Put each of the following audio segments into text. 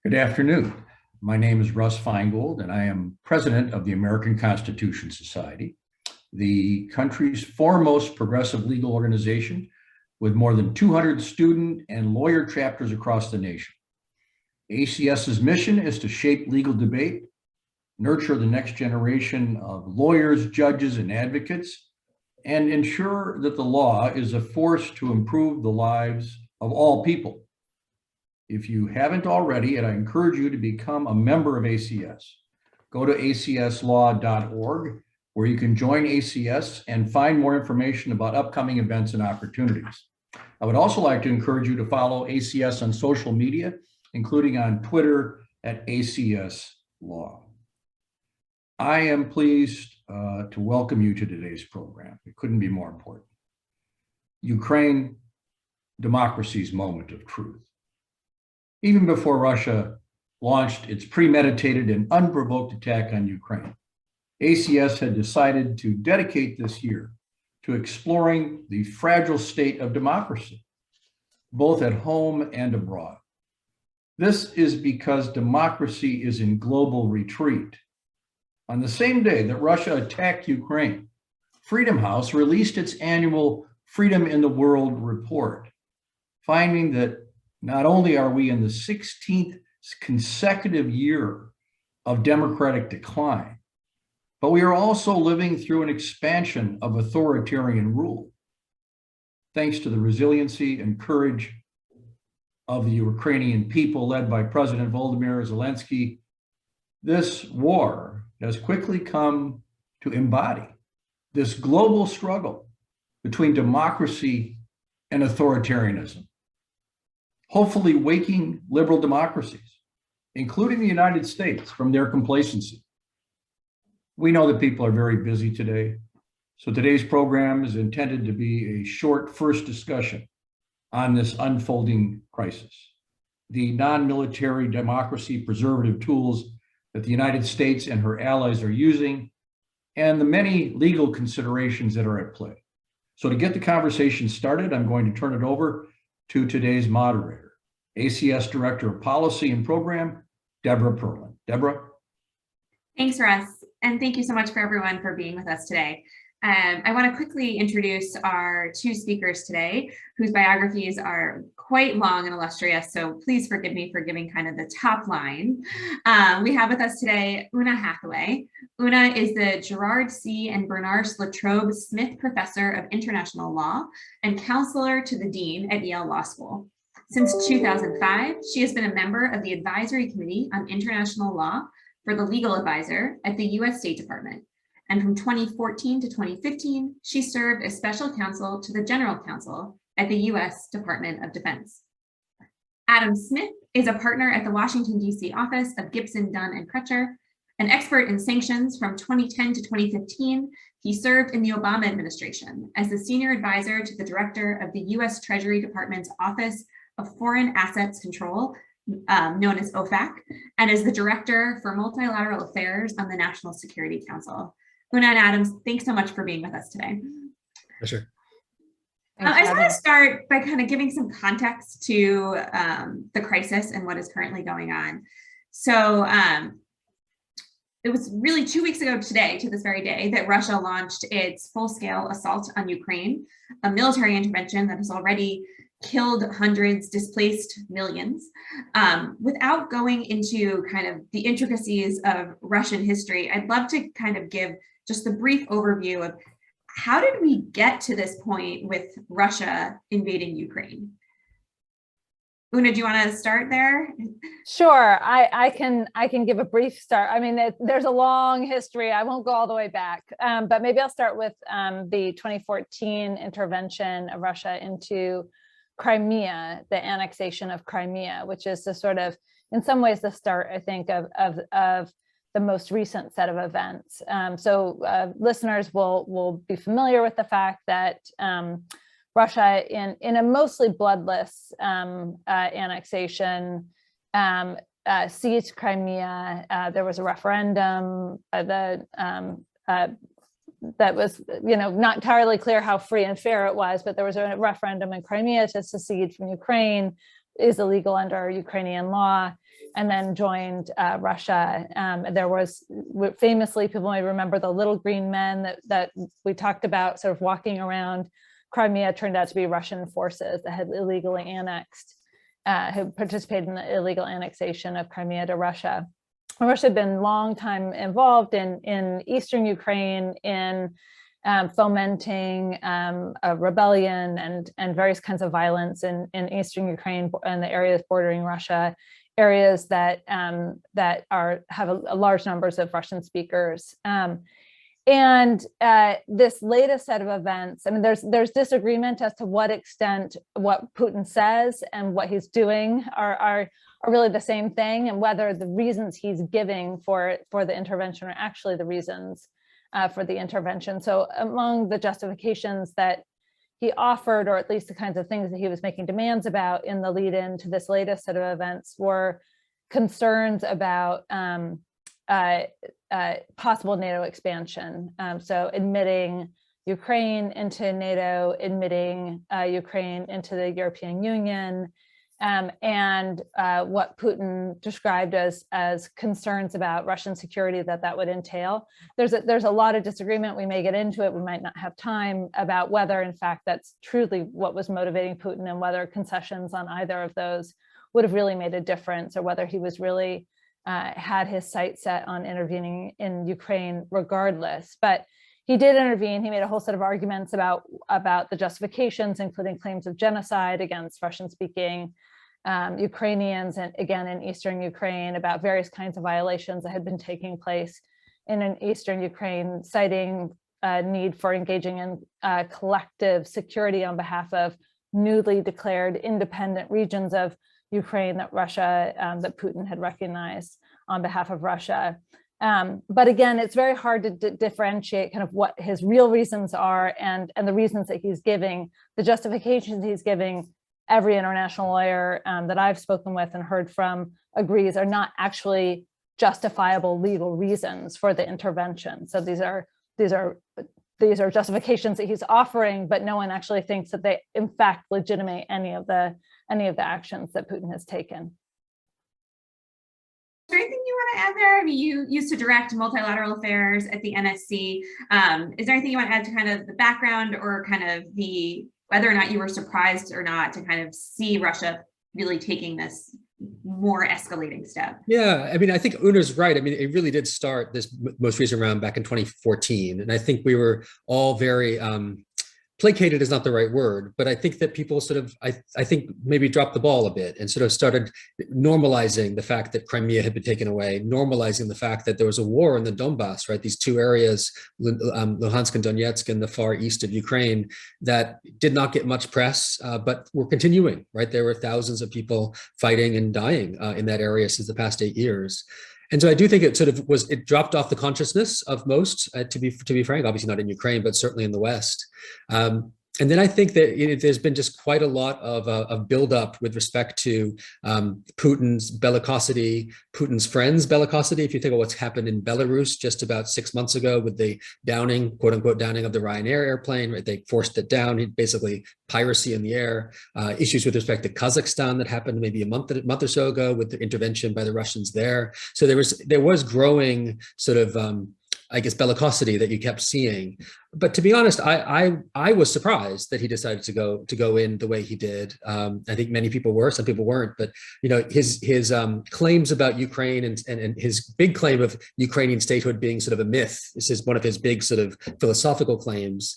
Good afternoon. My name is Russ Feingold, and I am president of the American Constitution Society, the country's foremost progressive legal organization with more than 200 student and lawyer chapters across the nation. ACS's mission is to shape legal debate, nurture the next generation of lawyers, judges, and advocates, and ensure that the law is a force to improve the lives of all people. If you haven't already, and I encourage you to become a member of ACS, go to acslaw.org, where you can join ACS and find more information about upcoming events and opportunities. I would also like to encourage you to follow ACS on social media, including on Twitter at ACS Law. I am pleased to welcome you to today's program. It couldn't be more important. Ukraine, democracy's moment of truth. Even before Russia launched its premeditated and unprovoked attack on Ukraine, ACS had decided to dedicate this year to exploring the fragile state of democracy, both at home and abroad. This is because democracy is in global retreat. On the same day that Russia attacked Ukraine, Freedom House released its annual Freedom in the World report, finding that not only are we in the 16th consecutive year of democratic decline, but we are also living through an expansion of authoritarian rule. Thanks to the resiliency and courage of the Ukrainian people led by President Volodymyr Zelensky, this war has quickly come to embody this global struggle between democracy and authoritarianism, hopefully waking liberal democracies, including the United States, from their complacency. We know that people are very busy today, so today's program is intended to be a short first discussion on this unfolding crisis, the non-military democracy preservative tools that the United States and her allies are using, and the many legal considerations that are at play. So to get the conversation started, I'm going to turn it over to today's moderator, ACS Director of Policy and Program, Debra Perlin. Debra? Thanks, Russ, and thank you so much for everyone for being with us today. I want to quickly introduce our two speakers today, whose biographies are quite long and illustrious, so please forgive me for giving kind of the top line. We have with us today Oona Hathaway. Oona is the Gerard C. and Bernice Latrobe Smith Professor of International Law and counselor to the Dean at Yale Law School. Since 2005, she has been a member of the Advisory Committee on International Law for the Legal Advisor at the U.S. State Department. And from 2014 to 2015, she served as special counsel to the General Counsel at the U.S. Department of Defense. Adam Smith is a partner at the Washington, D.C. office of Gibson, Dunn & Crutcher, an expert in sanctions. From 2010 to 2015, he served in the Obama administration as the senior advisor to the director of the U.S. Treasury Department's Office of Foreign Assets Control, known as OFAC, and as the director for multilateral affairs on the National Security Council. Oona and Adam, thanks so much for being with us today. For sure. I just want to start by kind of giving some context to the crisis and what is currently going on. So it was really 2 weeks ago today, to this very day, that Russia launched its full-scale assault on Ukraine, a military intervention that has already killed hundreds, displaced millions. Without going into kind of the intricacies of Russian history, I'd love to kind of give just a brief overview of how did we get to this point with Russia invading Ukraine? Oona, do you want to start there? Sure, I can give a brief start. I mean, there's a long history. I won't go all the way back, but maybe I'll start with the 2014 intervention of Russia into Crimea, the annexation of Crimea, which is the sort of, in some ways, the start, I think, of the most recent set of events. So listeners will be familiar with the fact that Russia, in a mostly bloodless annexation, seized Crimea. There was a referendum that was, not entirely clear how free and fair it was, but there was a referendum in Crimea to secede from Ukraine. is illegal under Ukrainian law, and then joined Russia. There was famously, people may remember the little green men that we talked about sort of walking around Crimea, turned out to be Russian forces that had illegally annexed, who participated in the illegal annexation of Crimea to Russia. Russia had been long time involved in Eastern Ukraine, in fomenting a rebellion and various kinds of violence in Eastern Ukraine and the areas bordering Russia, areas that have a large numbers of Russian speakers. And this latest set of events, I mean, there's disagreement as to what extent what Putin says and what he's doing are really the same thing, and whether the reasons he's giving for the intervention are actually the reasons for the intervention. So among the justifications that he offered, or at least the kinds of things that he was making demands about in the lead in to this latest set of events, were concerns about possible NATO expansion. So admitting Ukraine into NATO, admitting Ukraine into the European Union, and what Putin described as concerns about Russian security that would entail. There's a lot of disagreement. We may get into it. We might not have time about whether, in fact, that's truly what was motivating Putin, and whether concessions on either of those would have really made a difference, or whether he was really had his sights set on intervening in Ukraine regardless. But he did intervene. He made a whole set of arguments about the justifications, including claims of genocide against Russian-speaking Ukrainians, and again in Eastern Ukraine, about various kinds of violations that had been taking place in Eastern Ukraine, citing need for engaging in collective security on behalf of newly declared independent regions of Ukraine that that Putin had recognized on behalf of Russia. But again, it's very hard to differentiate kind of what his real reasons are and the reasons that he's giving. The justifications he's giving, every international lawyer that I've spoken with and heard from agrees are not actually justifiable legal reasons for the intervention. So these are justifications that he's offering, but no one actually thinks that they in fact legitimate any of the actions that Putin has taken. Is there anything you want to add there? I mean, you used to direct multilateral affairs at the NSC. Is there anything you want to add to kind of the background, or kind of whether or not you were surprised or not to kind of see Russia really taking this more escalating step? Yeah, I mean, I think Oona's right. I mean, it really did start this most recent round back in 2014. And I think we were all very placated is not the right word, but I think that people sort of, I think maybe dropped the ball a bit and sort of started normalizing the fact that Crimea had been taken away, normalizing the fact that there was a war in the Donbass, right? These two areas, Luhansk and Donetsk in the far east of Ukraine, that did not get much press, but were continuing, right? There were thousands of people fighting and dying in that area since the past 8 years. And so I do think it sort of it dropped off the consciousness of most, to be frank, obviously not in Ukraine, but certainly in the West. And then I think that there's been just quite a lot of buildup with respect to Putin's bellicosity, Putin's friends' bellicosity. If you think of what's happened in Belarus just about 6 months ago with the downing, quote unquote, downing of the Ryanair airplane, right? They forced it down, basically piracy in the air. Issues with respect to Kazakhstan that happened maybe a month or so ago with the intervention by the Russians there. So there was growing sort of I guess, bellicosity that you kept seeing. But to be honest, I was surprised that he decided to go in the way he did. I think many people were, some people weren't. But you know, his claims about Ukraine and his big claim of Ukrainian statehood being sort of a myth. This is one of his big sort of philosophical claims.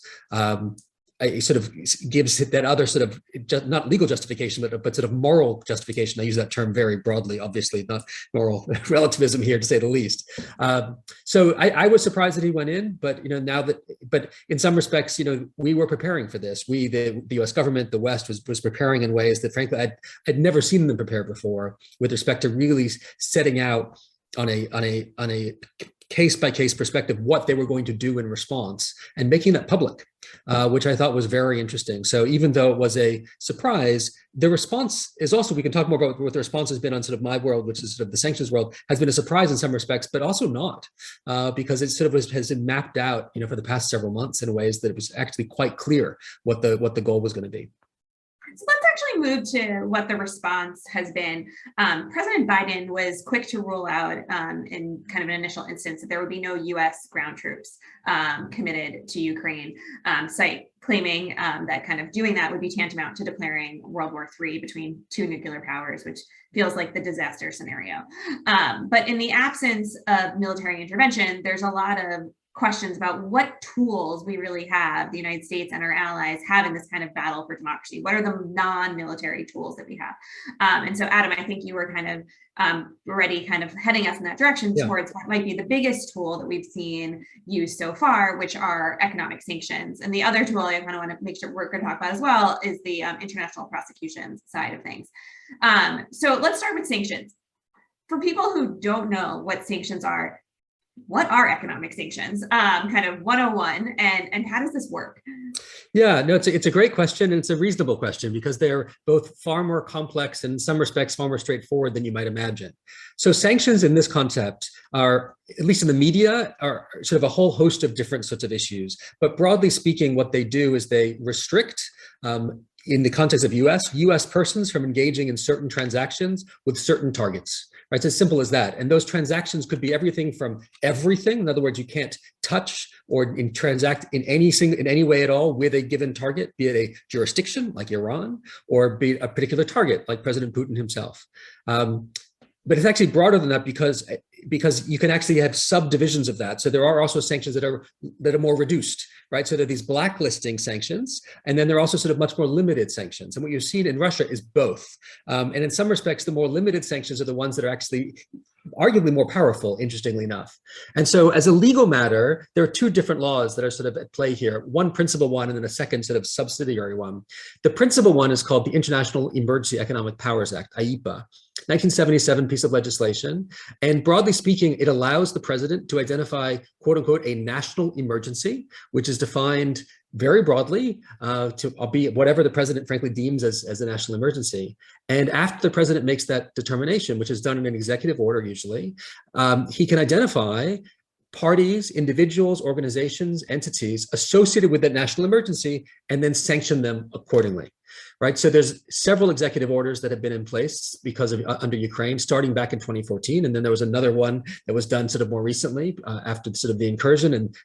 It sort of gives that other sort of not legal justification, but sort of moral justification. I use that term very broadly, obviously not moral relativism here, to say the least. So I was surprised that he went in, but you know, but in some respects, you know, we were preparing for this. The U.S. government, the West was preparing in ways that, frankly, I'd never seen them prepare before, with respect to really setting out on a case-by-case perspective what they were going to do in response and making that public, which I thought was very interesting. So even though it was a surprise, the response is also, we can talk more about what the response has been on sort of my world, which is sort of the sanctions world, has been a surprise in some respects, but also not, because it sort of has been mapped out, you know, for the past several months in ways that it was actually quite clear what the goal was going to be. So let's actually move to what the response has been. President Biden was quick to rule out in kind of an initial instance that there would be no US ground troops committed to Ukraine, claiming that kind of doing that would be tantamount to declaring World War III between two nuclear powers, which feels like the disaster scenario. But in the absence of military intervention, there's a lot of questions about what tools we really have, the United States and our allies have in this kind of battle for democracy. What are the non-military tools that we have? And so Adam, I think you were kind of already kind of heading us in that direction towards what might be the biggest tool that we've seen used so far, which are economic sanctions. And the other tool I kind of want to make sure we're going to talk about as well is the international prosecutions side of things. So let's start with sanctions. For people who don't know what sanctions are, what are economic sanctions, kind of 101, and how does this work? Yeah, no, it's a great question, and it's a reasonable question because they're both far more complex and in some respects far more straightforward than you might imagine. So sanctions in this concept are, at least in the media, are sort of a whole host of different sorts of issues. But broadly speaking, what they do is they restrict, in the context of US persons from engaging in certain transactions with certain targets. Right, it's as simple as that. And those transactions could be everything from everything. In other words, you can't touch or transact in any way at all with a given target, be it a jurisdiction like Iran, or be it a particular target like President Putin himself. But it's actually broader than that because you can actually have subdivisions of that. So there are also sanctions that are more reduced, right? So there are these blacklisting sanctions, and then there are also sort of much more limited sanctions. And what you've seen in Russia is both. And in some respects, the more limited sanctions are the ones that are actually arguably more powerful, interestingly enough. And so as a legal matter, there are two different laws that are sort of at play here, one principal one and then a second sort of subsidiary one. The principal one is called the International Emergency Economic Powers Act, IEPA, 1977 piece of legislation. And broadly speaking, it allows the president to identify, quote unquote, a national emergency, which is defined very broadly to be whatever the president frankly deems as a national emergency. And after the president makes that determination, which is done in an executive order usually, he can identify parties, individuals, organizations, entities associated with that national emergency and then sanction them accordingly. Right, so there's several executive orders that have been in place because of under Ukraine, starting back in 2014, and then there was another one that was done sort of more recently after sort of the incursion, and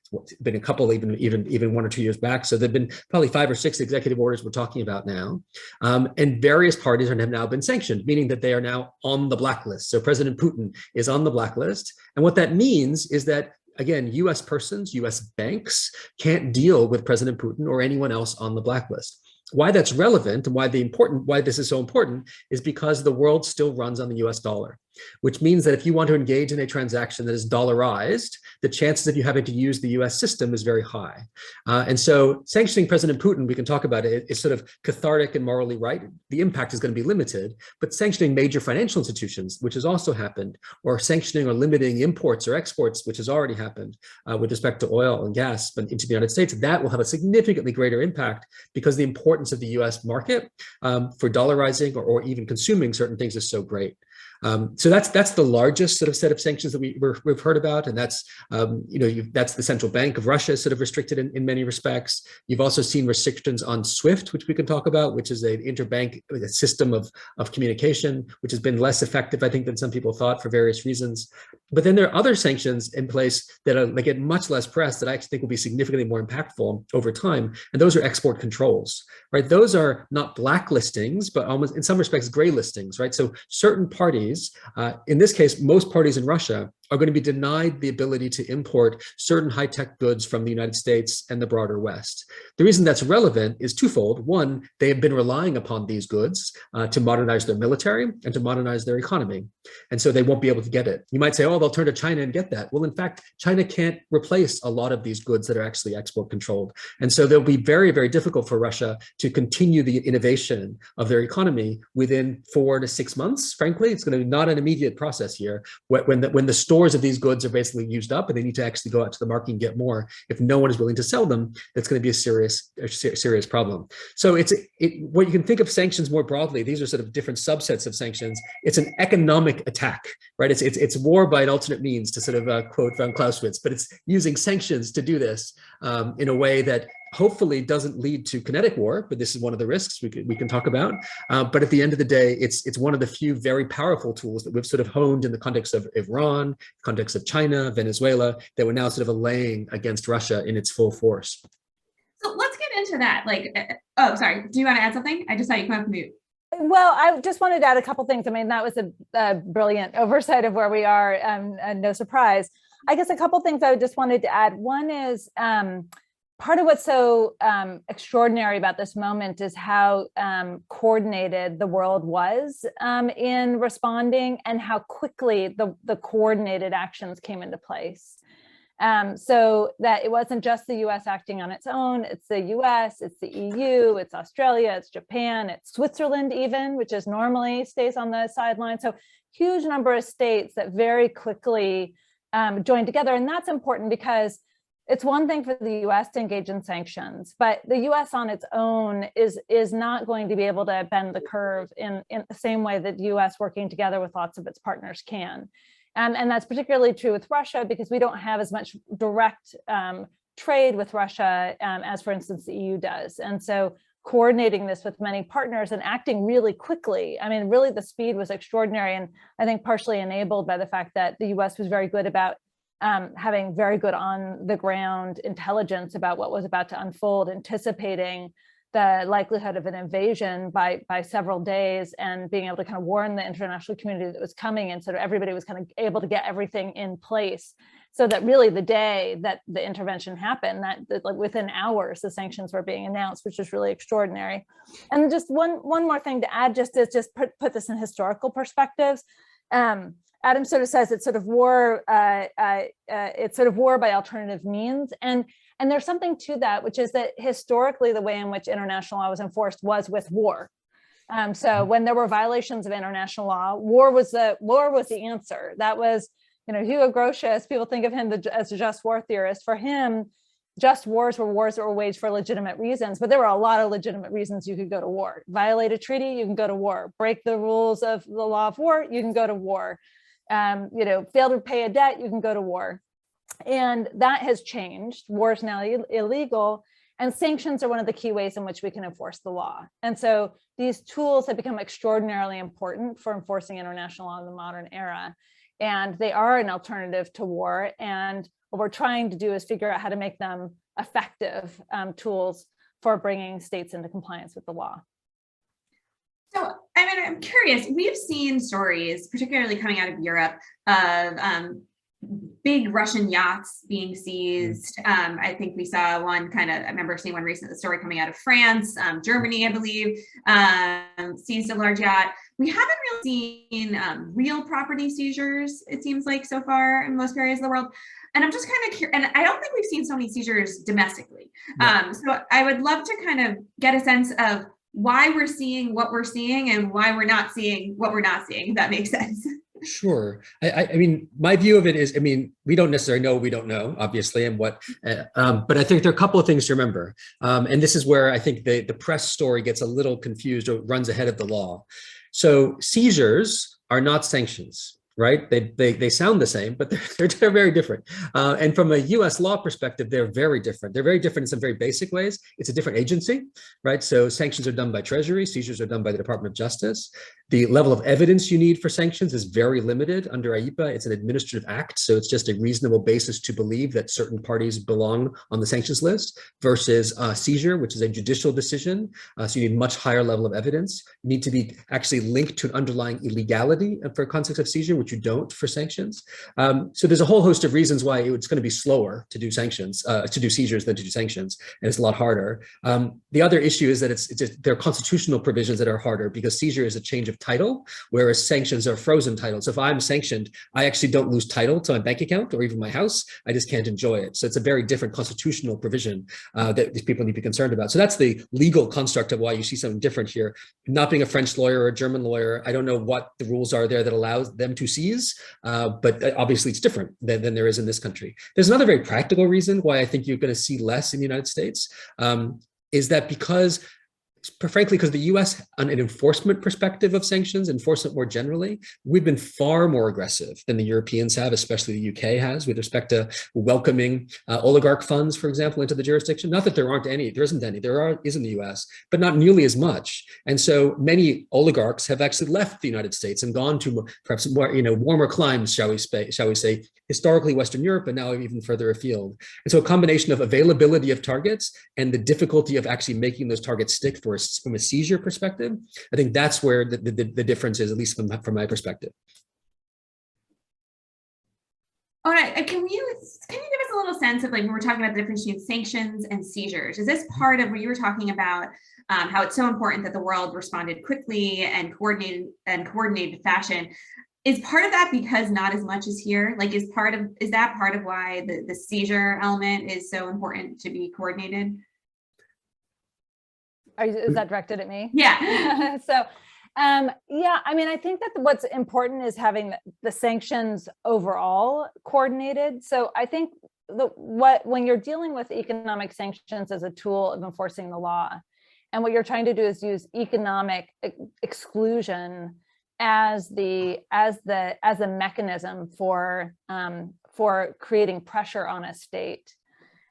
been a couple even 1 or 2 years back. So there've been probably 5 or 6 executive orders we're talking about now, and various parties have now been sanctioned, meaning that they are now on the blacklist. So President Putin is on the blacklist, and what that means is that, again, US persons, US banks can't deal with President Putin or anyone else on the blacklist. Why that's relevant and why this is so important is because the world still runs on the US dollar, which means that if you want to engage in a transaction that is dollarized, the chances of you having to use the US system is very high. And so sanctioning President Putin, we can talk about it, is sort of cathartic and morally right. The impact is going to be limited, but sanctioning major financial institutions, which has also happened, or sanctioning or limiting imports or exports, which has already happened with respect to oil and gas into the United States, that will have a significantly greater impact because the importance of the US market for dollarizing or even consuming certain things is so great. So that's the largest sort of set of sanctions that we've heard about, and that's that's the central bank of Russia sort of restricted in many respects. You've also seen restrictions on SWIFT, which we can talk about, which is an interbank system of communication, which has been less effective, I think, than some people thought for various reasons. But then there are other sanctions in place that get much less press that I actually think will be significantly more impactful over time, and those are export controls, right? Those are not blacklistings, but almost in some respects gray listings, right? So certain parties, in this case, most parties in Russia, are going to be denied the ability to import certain high-tech goods from the United States and the broader West. The reason that's relevant is twofold. One, they have been relying upon these goods to modernize their military and to modernize their economy. And so they won't be able to get it. You might say, oh, they'll turn to China and get that. Well, in fact, China can't replace a lot of these goods that are actually export controlled. And so they'll be very, very difficult for Russia to continue the innovation of their economy within 4 to 6 months. Frankly, it's going to be not an immediate process here. When the stores of these goods are basically used up and they need to actually go out to the market and get more, if no one is willing to sell them, that's going to be a serious problem. So what you can think of sanctions more broadly, these are sort of different subsets of sanctions. It's an economic attack, right? It's war by an alternate means, to sort of quote von Clausewitz, but it's using sanctions to do this in a way that hopefully doesn't lead to kinetic war, but this is one of the risks we can talk about. But at the end of the day, it's one of the few very powerful tools that we've sort of honed in the context of Iran, context of China, Venezuela, that we're now sort of allaying against Russia in its full force. So let's get into that. Like, oh, sorry. Do you want to add something? I just saw you come up mute. Well, I just wanted to add a couple things. I mean, that was a brilliant oversight of where we are, and no surprise. I guess a couple things I just wanted to add. One is part of what's so extraordinary about this moment is how coordinated the world was in responding, and how quickly the coordinated actions came into place. So that it wasn't just the US acting on its own, it's the US, it's the EU, it's Australia, it's Japan, it's Switzerland even, which is normally stays on the sidelines. So huge number of states that very quickly joined together. And that's important because it's one thing for the US to engage in sanctions, but the US on its own is not going to be able to bend the curve in the same way that the US working together with lots of its partners can. And that's particularly true with Russia because we don't have as much direct trade with Russia as, for instance, the EU does. And so coordinating this with many partners and acting really quickly. I mean, really the speed was extraordinary, and I think partially enabled by the fact that the US was very good about having very good on the ground intelligence about what was about to unfold, anticipating the likelihood of an invasion by several days, and being able to kind of warn the international community that was coming. And so everybody was kind of able to get everything in place so that really the day that the intervention happened, that like within hours, the sanctions were being announced, which is really extraordinary. And just one more thing to add, just to put this in historical perspectives. Adam sort of says it's sort of war, it's sort of war by alternative means. And there's something to that, which is that historically, the way in which international law was enforced was with war. So when there were violations of international law, war was the answer. That was, Hugo Grotius, people think of him as a just war theorist. For him, just wars that were waged for legitimate reasons, but there were a lot of legitimate reasons you could go to war. Violate a treaty, you can go to war. Break the rules of the law of war, you can go to war. Fail to pay a debt, you can go to war. And that has changed. War is now illegal, and sanctions are one of the key ways in which we can enforce the law. And so these tools have become extraordinarily important for enforcing international law in the modern era. And they are an alternative to war. And what we're trying to do is figure out how to make them effective tools for bringing states into compliance with the law. So, I mean, I'm curious, we've seen stories, particularly coming out of Europe, of big Russian yachts being seized. I think we saw one I remember seeing one recent story coming out of France, Germany, I believe, seized a large yacht. We haven't really seen real property seizures, it seems like, so far in most areas of the world. And I'm just kind of curious, and I don't think we've seen so many seizures domestically. Yeah. So I would love to kind of get a sense of why we're seeing what we're seeing and why we're not seeing what we're not seeing, if that makes sense. Sure. I mean, my view of it is, we don't necessarily know, we don't know, obviously, and what, but I think there are a couple of things to remember. And this is where I think the press story gets a little confused or runs ahead of the law. So seizures are not sanctions, right? They sound the same, but they're very different. And from a US law perspective, they're very different. They're very different in some very basic ways. It's a different agency, right? So sanctions are done by Treasury, seizures are done by the Department of Justice. The level of evidence you need for sanctions is very limited under IEEPA. It's an administrative act, so it's just a reasonable basis to believe that certain parties belong on the sanctions list, versus seizure, which is a judicial decision. So you need much higher level of evidence. You need to be actually linked to an underlying illegality for context of seizure, which you don't for sanctions. So there's a whole host of reasons why it's going to be slower to do sanctions, to do seizures than to do sanctions, and it's a lot harder. The other issue is that there are constitutional provisions that are harder, because seizure is a change of title, whereas sanctions are frozen title. So if I'm sanctioned, I actually don't lose title to my bank account or even my house. I just can't enjoy it. So it's a very different constitutional provision that these people need to be concerned about. So that's the legal construct of why you see something different here. Not being a French lawyer or a German lawyer, I don't know what the rules are there that allows them to seize, but obviously it's different than there is in this country. There's another very practical reason why I think you're going to see less in the United States, is that because frankly, because the US, on an enforcement perspective of sanctions, enforcement more generally, we've been far more aggressive than the Europeans have, especially the UK has, with respect to welcoming oligarch funds, for example, into the jurisdiction. Not that there aren't any, there isn't any, is in the US, but not nearly as much. And so many oligarchs have actually left the United States and gone to perhaps more, warmer climes, shall we say, historically Western Europe, and now even further afield. And so a combination of availability of targets and the difficulty of actually making those targets stick from a seizure perspective, I think that's where the difference is, at least from my perspective. All right, can you give us a little sense of, like, when we're talking about the difference between sanctions and seizures, is this part of what you were talking about, how it's so important that the world responded quickly and coordinated fashion? Is part of that because not as much is here? Like, is that part of why the seizure element is so important to be coordinated? Is that directed at me? Yeah. So, yeah, I mean, I think that what's important is having the sanctions overall coordinated. So I think when you're dealing with economic sanctions as a tool of enforcing the law, and what you're trying to do is use economic exclusion as the mechanism for creating pressure on a state.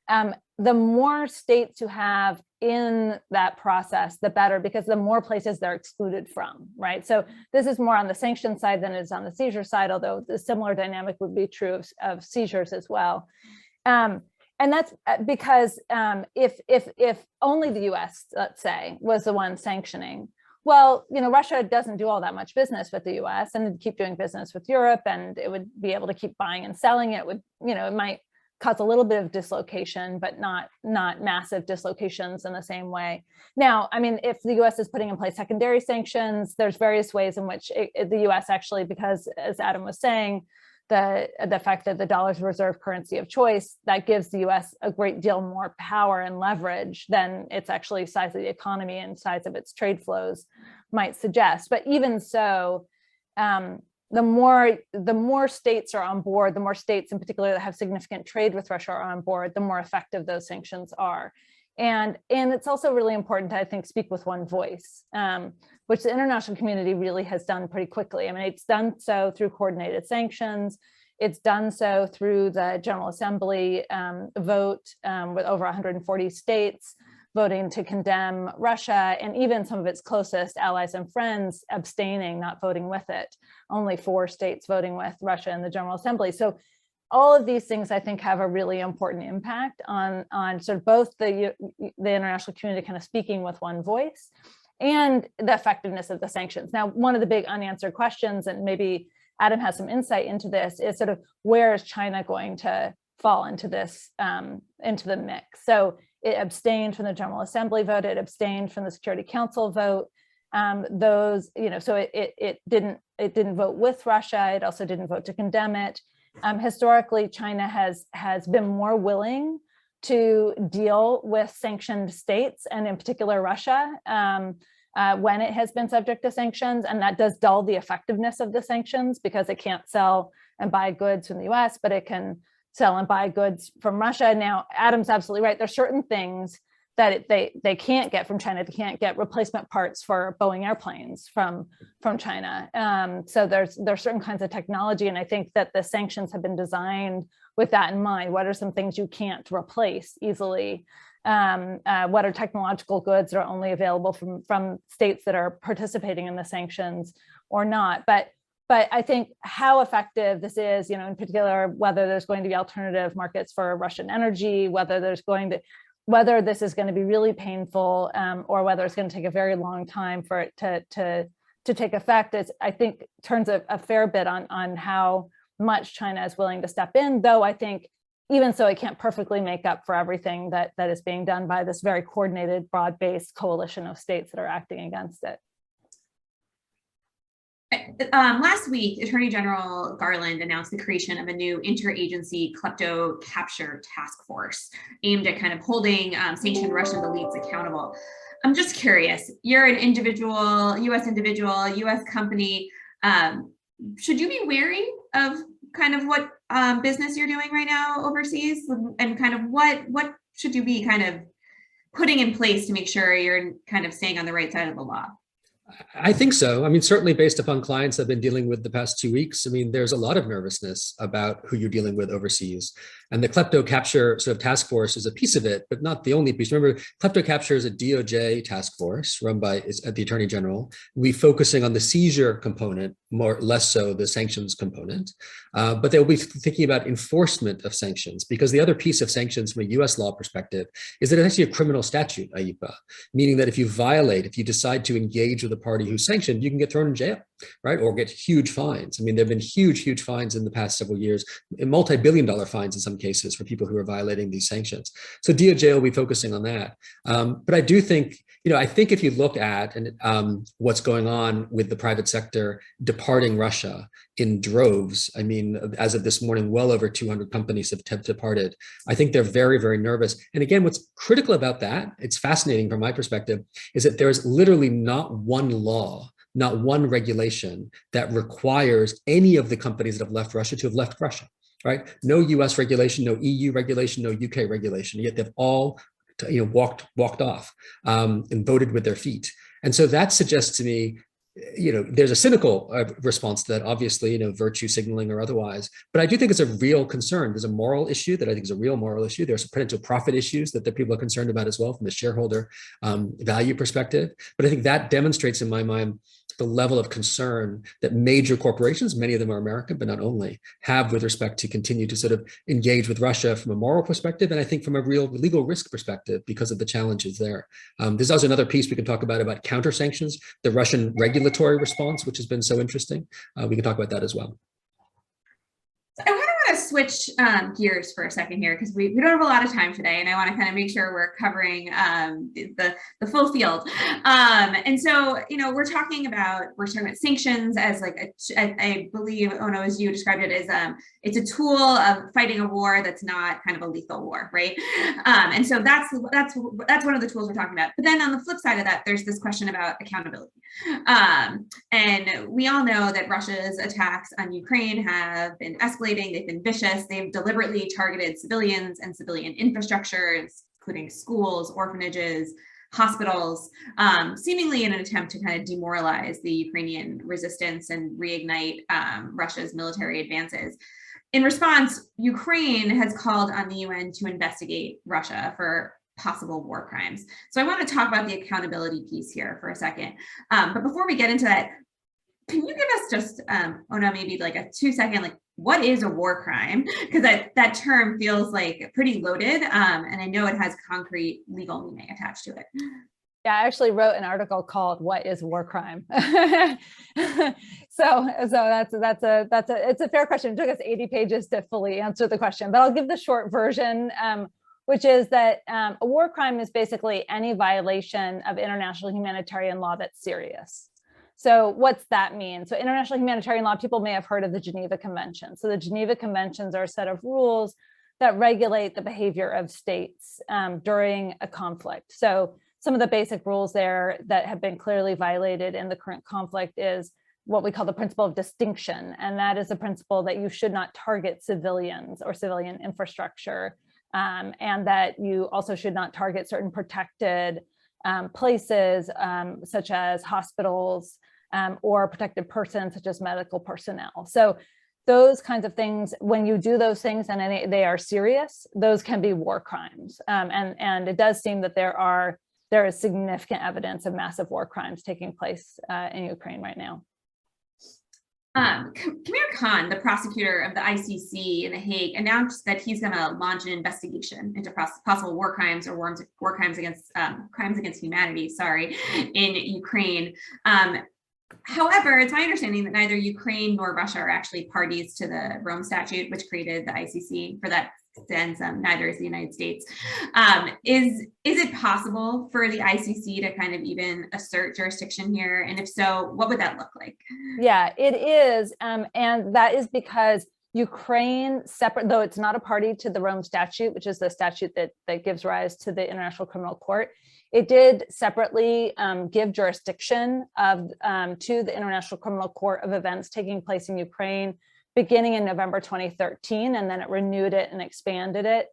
The more states you have in that process, the better, because the more places they're excluded from, right? So this is more on the sanction side than it is on the seizure side, although the similar dynamic would be true of seizures as well. And that's because if only the US, let's say, was the one sanctioning, well, Russia doesn't do all that much business with the US, and it'd keep doing business with Europe, and it would be able to keep buying and selling. It would, it might cause a little bit of dislocation, but not massive dislocations in the same way. Now, I mean, if the US is putting in place secondary sanctions, there's various ways in which the US actually, because as Adam was saying, the fact that the dollar is a reserve currency of choice, that gives the US a great deal more power and leverage than its actually size of the economy and size of its trade flows might suggest. But even so, the more states are on board, the more states in particular that have significant trade with Russia are on board, the more effective those sanctions are. And it's also really important to, I think, speak with one voice, which the international community really has done pretty quickly. I mean, it's done so through coordinated sanctions. It's done so through the General Assembly vote with over 140 states voting to condemn Russia, and even some of its closest allies and friends abstaining, not voting with it. Only 4 states voting with Russia in the General Assembly. So all of these things, I think, have a really important impact on sort of both the international community kind of speaking with one voice and the effectiveness of the sanctions. Now, one of the big unanswered questions, and maybe Adam has some insight into this, is sort of where is China going to fall into this, into the mix? So it abstained from the General Assembly vote. It abstained from the Security Council vote. So it didn't vote with Russia. It also didn't vote to condemn it. Historically, China has been more willing to deal with sanctioned states, and in particular Russia, when it has been subject to sanctions, and that does dull the effectiveness of the sanctions because it can't sell and buy goods from the US, but it can sell and buy goods from Russia. Now, Adam's absolutely right. There's certain things that they can't get from China. They can't get replacement parts for Boeing airplanes from China. So there's certain kinds of technology, and I think that the sanctions have been designed with that in mind. What are some things you can't replace easily? What are technological goods that are only available from states that are participating in the sanctions or not? But I think how effective this is, in particular, whether there's going to be alternative markets for Russian energy, whether this is going to be really painful, or whether it's going to take a very long time for it to take effect, I think turns a fair bit on how much China is willing to step in, though I think even so, it can't perfectly make up for everything that is being done by this very coordinated, broad-based coalition of states that are acting against it. Last week, Attorney General Garland announced the creation of a new interagency klepto capture task force aimed at kind of holding sanctioned Russian elites accountable. I'm just curious, you're an individual, US company. Should you be wary of kind of what business you're doing right now overseas, and kind of what should you be kind of putting in place to make sure you're kind of staying on the right side of the law? I think so. I mean, certainly based upon clients I've been dealing with the past 2 weeks, I mean, there's a lot of nervousness about who you're dealing with overseas. And the klepto capture sort of task force is a piece of it, but not the only piece. Remember, klepto capture is a DOJ task force run by the Attorney General. We focusing on the seizure component, less so the sanctions component. But they'll be thinking about enforcement of sanctions, because the other piece of sanctions from a US law perspective is that it's actually a criminal statute, IEPA, meaning that if you decide to engage with a party who's sanctioned, you can get thrown in jail, right? Or get huge fines. I mean, there have been huge fines in the past several years, multi-billion-dollar fines in some cases for people who are violating these sanctions. So DOJ will be focusing on that. But I do think, I think if you look at what's going on with the private sector departing Russia in droves, I mean, as of this morning, well over 200 companies have departed. I think they're very, very nervous. And again, what's critical about that, it's fascinating from my perspective, is that there's literally not one law, not one regulation that requires any of the companies that have left Russia to have left Russia, right? No US regulation, no EU regulation, no UK regulation, yet they've all walked off and voted with their feet. And so that suggests to me, there's a cynical response to that, obviously, virtue signaling or otherwise. But I do think it's a real concern. There's a moral issue that I think is a real moral issue. There's potential profit issues that the people are concerned about as well from the shareholder value perspective. But I think that demonstrates in my mind the level of concern that major corporations, many of them are American, but not only, have with respect to continue to sort of engage with Russia from a moral perspective, and I think from a real legal risk perspective because of the challenges there. There's also another piece we can talk about counter sanctions, the Russian regulatory response, which has been so interesting. We can talk about that as well. I kind of want to switch gears for a second here, because we don't have a lot of time today, and I want to kind of make sure we're covering the full field. And so, we're talking about sanctions as like I believe, Oona, as you described it, as it's a tool of fighting a war that's not kind of a lethal war, right? And so that's one of the tools we're talking about. But then on the flip side of that, there's this question about accountability. And we all know that Russia's attacks on Ukraine have been escalating. They've been vicious. They've deliberately targeted civilians and civilian infrastructure, including schools, orphanages, hospitals, seemingly in an attempt to kind of demoralize the Ukrainian resistance and reignite Russia's military advances. In response, Ukraine has called on the UN to investigate Russia for possible war crimes. So I want to talk about the accountability piece here for a second. But before we get into that, can you give us just, Oona, maybe like a 2-second, like, what is a war crime? Because that term feels like pretty loaded, and I know it has concrete legal meaning attached to it. Yeah, I actually wrote an article called "What is War Crime?" so it's a fair question. It took us 80 pages to fully answer the question, but I'll give the short version, which is that a war crime is basically any violation of international humanitarian law that's serious. So what's that mean? So international humanitarian law, people may have heard of the Geneva Convention. So the Geneva Conventions are a set of rules that regulate the behavior of states during a conflict. So some of the basic rules there that have been clearly violated in the current conflict is what we call the principle of distinction. And that is a principle that you should not target civilians or civilian infrastructure, and that you also should not target certain protected places, such as hospitals, or protected persons, such as medical personnel. So those kinds of things, when you do those things and they are serious, those can be war crimes. And it does seem that there is significant evidence of massive war crimes taking place in Ukraine right now. Kamir Khan, the prosecutor of the ICC in The Hague, announced that he's going to launch an investigation into possible war crimes or war crimes against crimes against humanity, in Ukraine. However, it's my understanding that neither Ukraine nor Russia are actually parties to the Rome Statute, which created the ICC. For that sense, neither is the United States. Is it possible for the ICC to kind of even assert jurisdiction here? And if so, what would that look like? Yeah, it is. And that is because Ukraine, separate, though it's not a party to the Rome Statute, which is the statute that gives rise to the International Criminal Court, it did separately give jurisdiction to the International Criminal Court of events taking place in Ukraine beginning in November 2013, and then it renewed it and expanded it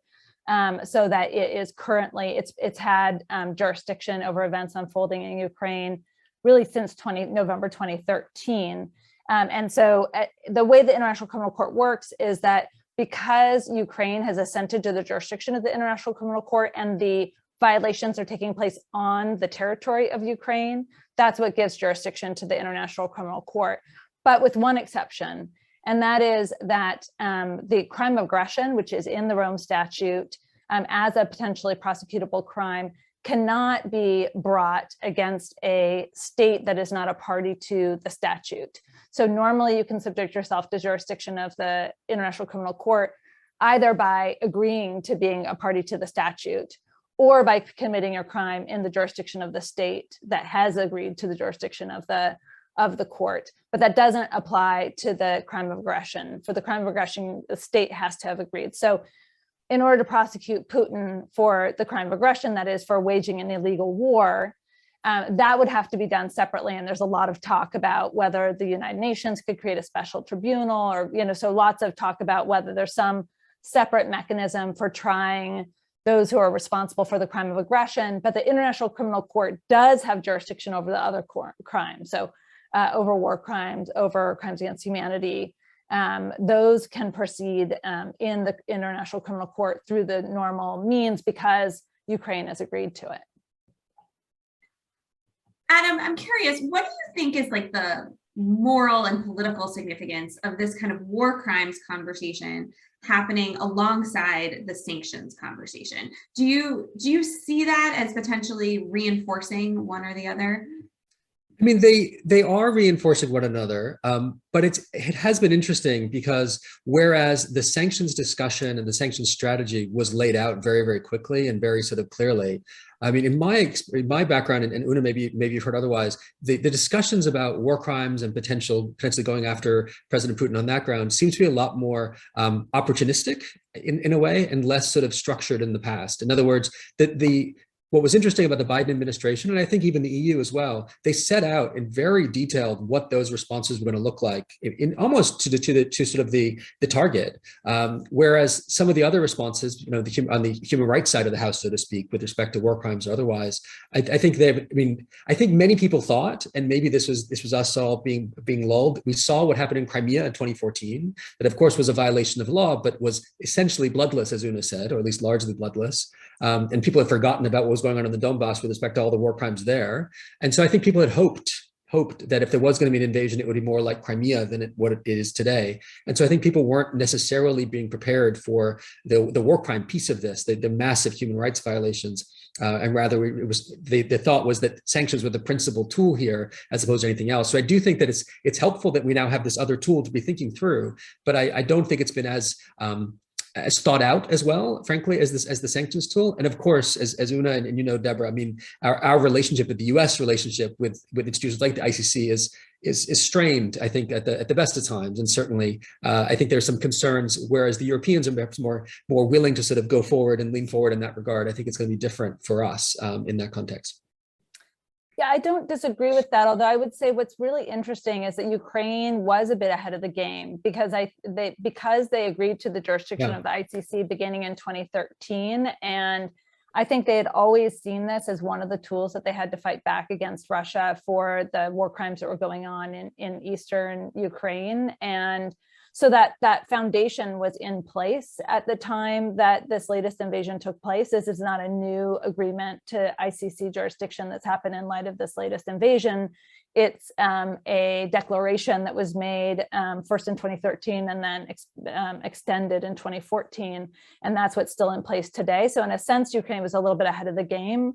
so that it is currently, it's had jurisdiction over events unfolding in Ukraine really since November 2013. And so the way the International Criminal Court works is that because Ukraine has assented to the jurisdiction of the International Criminal Court and the violations are taking place on the territory of Ukraine, that's what gives jurisdiction to the International Criminal Court, but with one exception. And that is that the crime of aggression, which is in the Rome Statute as a potentially prosecutable crime, cannot be brought against a state that is not a party to the statute. So normally you can subject yourself to jurisdiction of the International Criminal Court either by agreeing to being a party to the statute or by committing your crime in the jurisdiction of the state that has agreed to the jurisdiction of the court. But that doesn't apply to the crime of aggression. For the crime of aggression, the state has to have agreed. So in order to prosecute Putin for the crime of aggression, that is for waging an illegal war, that would have to be done separately. And there's a lot of talk about whether the United Nations could create a special tribunal or, so lots of talk about whether there's some separate mechanism for trying those who are responsible for the crime of aggression. But the International Criminal Court does have jurisdiction over the other crimes. So over war crimes, over crimes against humanity, those can proceed in the International Criminal Court through the normal means because Ukraine has agreed to it. Adam, I'm curious, what do you think is like the moral and political significance of this kind of war crimes conversation happening alongside the sanctions conversation? Do you see that as potentially reinforcing one or the other? I mean, they are reinforcing one another, but it has been interesting because whereas the sanctions discussion and the sanctions strategy was laid out very, very quickly and very sort of clearly, I mean, in my background, and Oona, maybe you've heard otherwise, the discussions about war crimes and potentially going after President Putin on that ground seems to be a lot more opportunistic in a way and less sort of structured in the past. In other words, what was interesting about the Biden administration, and I think even the EU as well, they set out in very detailed what those responses were going to look like, in almost to sort of the target. Whereas some of the other responses, on the human rights side of the house, so to speak, with respect to war crimes or otherwise, I think I think many people thought, and maybe this was us all being lulled. We saw what happened in Crimea in 2014, that of course was a violation of law, but was essentially bloodless, as Oona said, or at least largely bloodless. And people had forgotten about what was going on in the Donbass with respect to all the war crimes there. And so I think people had hoped that if there was going to be an invasion, it would be more like Crimea than what it is today. And so I think people weren't necessarily being prepared for the war crime piece of this, the massive human rights violations. And rather, the thought was that sanctions were the principal tool here, as opposed to anything else. So I do think that it's helpful that we now have this other tool to be thinking through, but I don't think it's been as thought out as well, frankly, as the sanctions tool. And of course, as Oona and Debra, I mean, our relationship with the U.S. relationship with institutions like the ICC is strained, I think, at the best of times. And certainly, I think there's some concerns, whereas the Europeans are perhaps more willing to sort of go forward and lean forward in that regard. I think it's going to be different for us in that context. Yeah, I don't disagree with that, although I would say what's really interesting is that Ukraine was a bit ahead of the game because they agreed to the jurisdiction of the ICC beginning in 2013. And I think they had always seen this as one of the tools that they had to fight back against Russia for the war crimes that were going on in eastern Ukraine. And so that foundation was in place at the time that this latest invasion took place. This is not a new agreement to ICC jurisdiction that's happened in light of this latest invasion. It's a declaration that was made first in 2013 and then extended in 2014. And that's what's still in place today. So in a sense, Ukraine was a little bit ahead of the game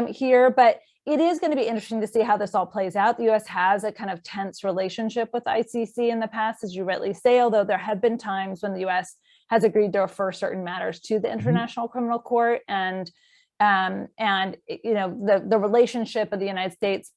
here, but it is going to be interesting to see how this all plays out. The U.S. has a kind of tense relationship with ICC in the past, as you rightly say, although there have been times when the U.S. has agreed to refer certain matters to the International Criminal Court. And the relationship of the United States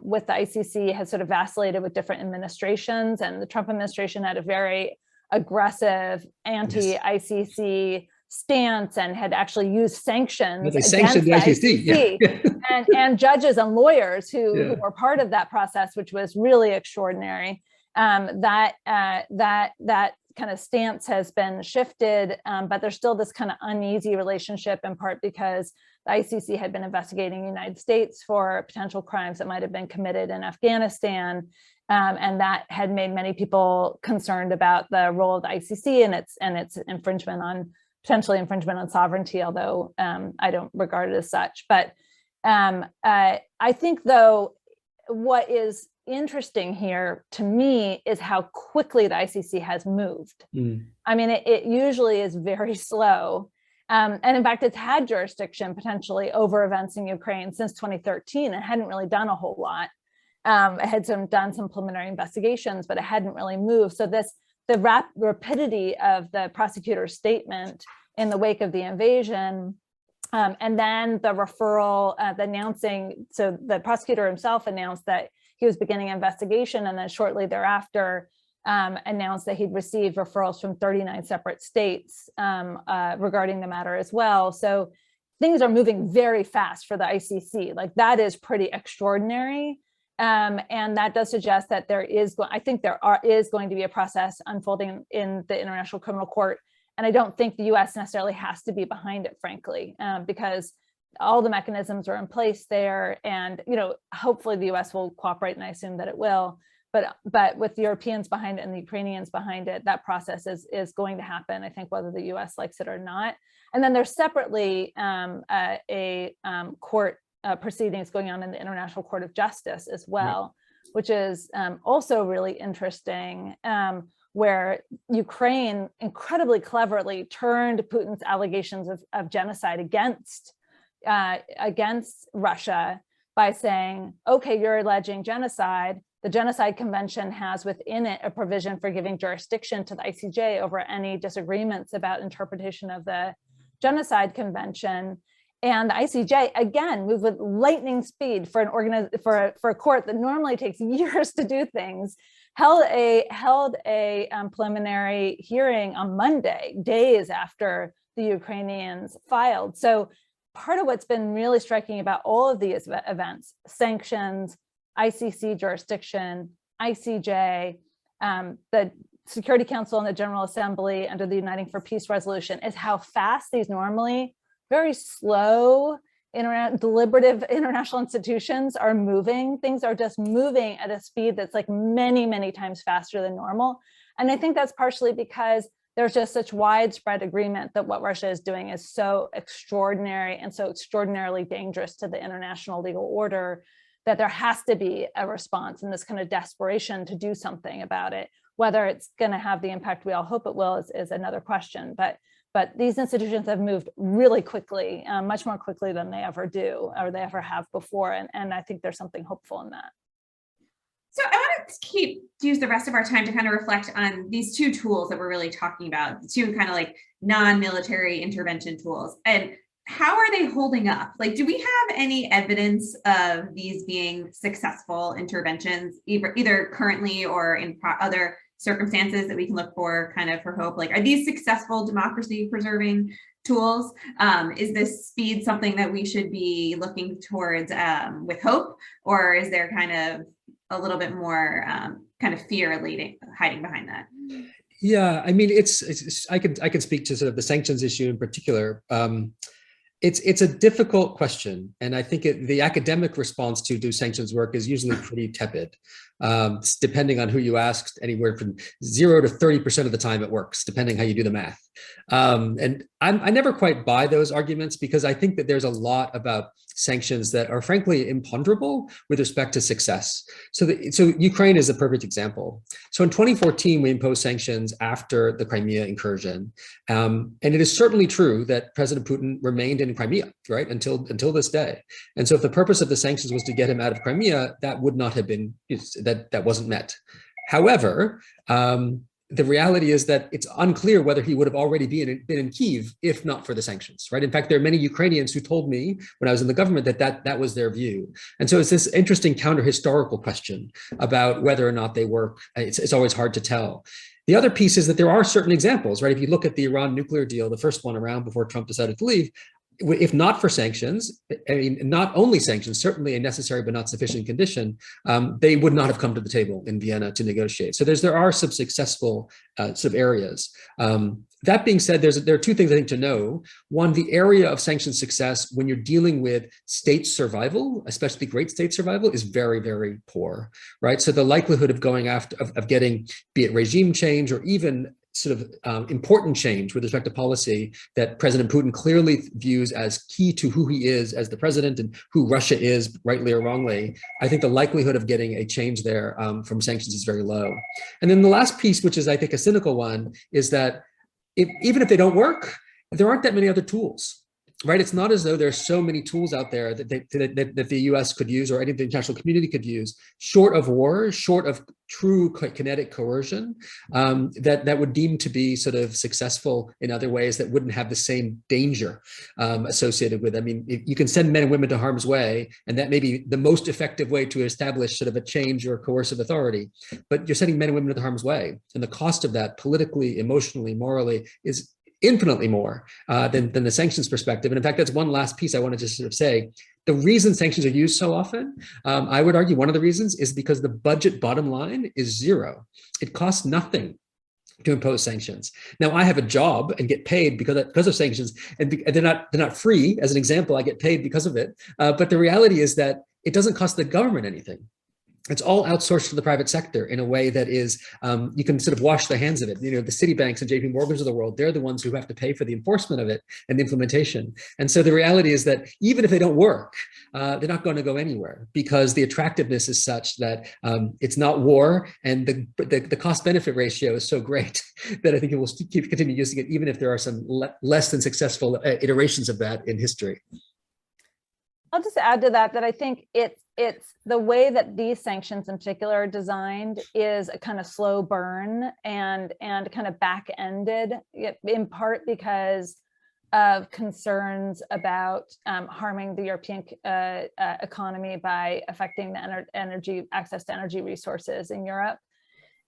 with the ICC has sort of vacillated with different administrations. And the Trump administration had a very aggressive anti-ICC stance and had actually used sanctions they sanctioned the ICC. and judges and lawyers who were part of that process, which was really extraordinary. That kind of stance has been shifted, but there's still this kind of uneasy relationship, in part because the ICC had been investigating the United States for potential crimes that might have been committed in Afghanistan. And that had made many people concerned about the role of the ICC and its infringement on, potentially infringement on sovereignty, although I don't regard it as such. But I think, though, what is interesting here to me is how quickly the ICC has moved. I mean, it usually is very slow. And in fact, it's had jurisdiction potentially over events in Ukraine since 2013. It hadn't really done a whole lot. It had done some preliminary investigations, but it hadn't really moved. So the rapidity of the prosecutor's statement in the wake of the invasion, and then the referral, announcing, so the prosecutor himself announced that he was beginning an investigation, and then shortly thereafter announced that he'd received referrals from 39 separate states regarding the matter as well. So things are moving very fast for the ICC. Like, that is pretty extraordinary. And that does suggest that I think there is going to be a process unfolding in the International Criminal Court. And I don't think the US necessarily has to be behind it, frankly, because all the mechanisms are in place there. And, hopefully the US will cooperate, and I assume that it will. But with the Europeans behind it and the Ukrainians behind it, that process is going to happen, I think, whether the US likes it or not. And then there's separately a court proceedings going on in the International Court of Justice as well, which is also really interesting, where Ukraine incredibly cleverly turned Putin's allegations of genocide against Russia by saying, okay, you're alleging genocide. The Genocide Convention has within it a provision for giving jurisdiction to the ICJ over any disagreements about interpretation of the Genocide Convention. And the ICJ, again, moved with lightning speed for a court that normally takes years to do things, held a preliminary hearing on Monday, days after the Ukrainians filed. So part of what's been really striking about all of these events, sanctions, ICC jurisdiction, ICJ, the Security Council and the General Assembly under the Uniting for Peace resolution, is how fast these normally very slow, deliberative international institutions are moving. Things are just moving at a speed that's like many, many times faster than normal. And I think that's partially because there's just such widespread agreement that what Russia is doing is so extraordinary and so extraordinarily dangerous to the international legal order that there has to be a response, and this kind of desperation to do something about it. Whether it's going to have the impact we all hope it will is another question. But these institutions have moved really quickly, much more quickly than they ever do or they ever have before. And I think there's something hopeful in that. So I want to use the rest of our time to kind of reflect on these two tools that we're really talking about, the two kind of like non-military intervention tools. And how are they holding up? Like, do we have any evidence of these being successful interventions, either currently or in other circumstances that we can look for kind of for hope? Like, are these successful democracy preserving tools? Is this speed something that we should be looking towards with hope, or is there kind of a little bit more kind of fear hiding behind that? Yeah, I mean, I can speak to sort of the sanctions issue in particular. It's a difficult question, and I think the academic response to do sanctions work is usually pretty tepid. Depending on who you ask, anywhere from 0 to 30% of the time it works, depending how you do the math. And I never quite buy those arguments, because I think that there's a lot about sanctions that are frankly imponderable with respect to success. So Ukraine is a perfect example. So in 2014, we imposed sanctions after the Crimea incursion. And it is certainly true that President Putin remained in Crimea, right, until this day. And so if the purpose of the sanctions was to get him out of Crimea, that would not have been, that wasn't met. However, the reality is that it's unclear whether he would have already been in Kyiv if not for the sanctions, right? In fact, there are many Ukrainians who told me when I was in the government that was their view. And so it's this interesting counter-historical question about whether or not they work. It's always hard to tell. The other piece is that there are certain examples, right? If you look at the Iran nuclear deal, the first one around before Trump decided to leave, if not for sanctions, I mean, not only sanctions, certainly a necessary but not sufficient condition, they would not have come to the table in Vienna to negotiate. So there are some successful sort of areas. That being said, there are two things I think to know. One, the area of sanction success when you're dealing with state survival, especially great state survival, is very, very poor, right? So the likelihood of going after, of getting, be it regime change or even sort of important change with respect to policy that President Putin clearly views as key to who he is as the president and who Russia is, rightly or wrongly, I think the likelihood of getting a change there from sanctions is very low. And then the last piece, which is I think a cynical one, is that even if they don't work, there aren't that many other tools, right? It's not as though there's so many tools out there that the US could use or any of the international community could use, short of war, short of true kinetic coercion, that would deem to be sort of successful in other ways that wouldn't have the same danger associated with. I mean, you can send men and women to harm's way, and that may be the most effective way to establish sort of a change or coercive authority, but you're sending men and women to harm's way. And the cost of that politically, emotionally, morally is infinitely more than the sanctions perspective. And in fact, that's one last piece I want to just sort of say. The reason sanctions are used so often, I would argue one of the reasons is because the budget bottom line is zero. It costs nothing to impose sanctions. Now I have a job and get paid because of sanctions, and they're not free. As an example, I get paid because of it. But the reality is that it doesn't cost the government anything. It's all outsourced to the private sector in a way that is, you can sort of wash the hands of it. You know, the Citibanks and JP Morgans of the world, they're the ones who have to pay for the enforcement of it and the implementation. And so the reality is that even if they don't work, they're not going to go anywhere because the attractiveness is such that it's not war, and the cost-benefit ratio is so great that I think it will continue using it, even if there are some less than successful iterations of that in history. I'll just add to that I think it's the way that these sanctions in particular are designed is a kind of slow burn and kind of back-ended, in part because of concerns about harming the European economy by affecting the access to energy resources in Europe.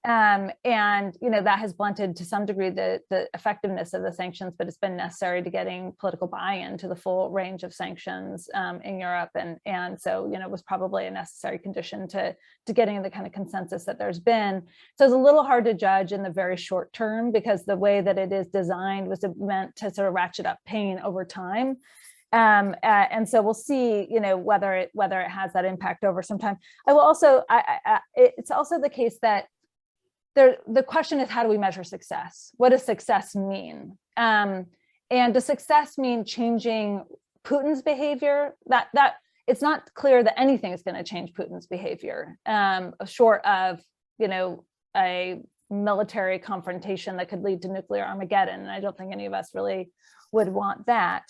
And that has blunted to some degree the effectiveness of the sanctions, but it's been necessary to getting political buy-in to the full range of sanctions in Europe, and so it was probably a necessary condition to getting the kind of consensus that there's been. So it's a little hard to judge in the very short term because the way that it is designed was meant to sort of ratchet up pain over time. And so we'll see, whether it has that impact over some time. I will also, it's also the case that the question is, how do we measure success? What does success mean? And does success mean changing Putin's behavior? That it's not clear that anything is going to change Putin's behavior, short of a military confrontation that could lead to nuclear Armageddon. And I don't think any of us really would want that.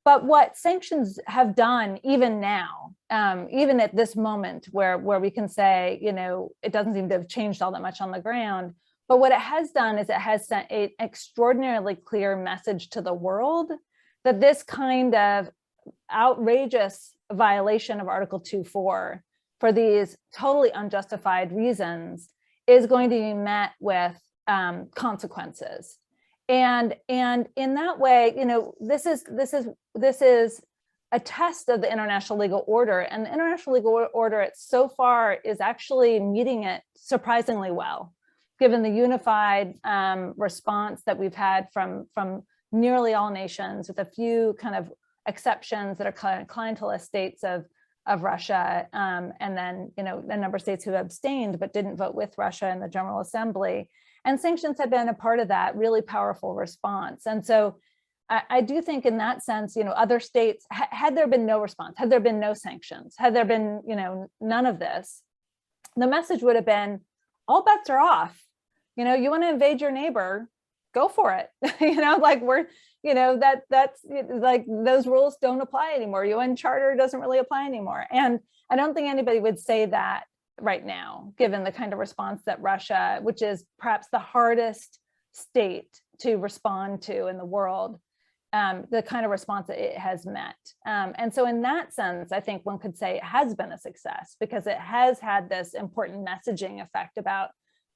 But what sanctions have done, even now, even at this moment where we can say, it doesn't seem to have changed all that much on the ground, but what it has done is it has sent an extraordinarily clear message to the world that this kind of outrageous violation of Article 2.4 for these totally unjustified reasons is going to be met with consequences. And in that way, this is a test of the international legal order, and the international legal order so far is actually meeting it surprisingly well, given the unified response that we've had from nearly all nations, with a few kind of exceptions that are clientelist states of Russia, and then a number of states who abstained but didn't vote with Russia in the General Assembly. And sanctions have been a part of that really powerful response. And so I do think in that sense, other states, had there been no response, had there been no sanctions, had there been, none of this, the message would have been, all bets are off. You want to invade your neighbor, go for it. That's like those rules don't apply anymore. UN Charter doesn't really apply anymore. And I don't think anybody would say that right now, given the kind of response that Russia, which is perhaps the hardest state to respond to in the world, the kind of response that it has met. And so in that sense, I think one could say it has been a success because it has had this important messaging effect about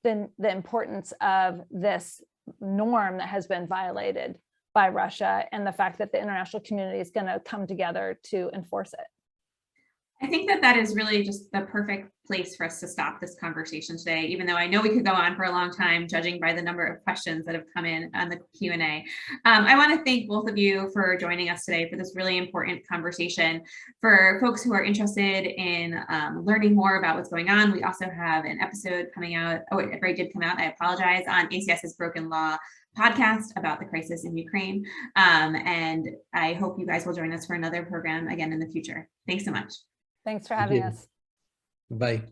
the importance of this norm that has been violated by Russia, and the fact that the international community is going to come together to enforce it. I think that that is really just the perfect place for us to stop this conversation today, even though I know we could go on for a long time, judging by the number of questions that have come in on the Q&A. I want to thank both of you for joining us today for this really important conversation. For folks who are interested in learning more about what's going on, we also have an episode coming out. Oh, it already did come out. I apologize. On ACS's Broken Law podcast about the crisis in Ukraine. And I hope you guys will join us for another program again in the future. Thanks so much. Thanks for having us. Bye.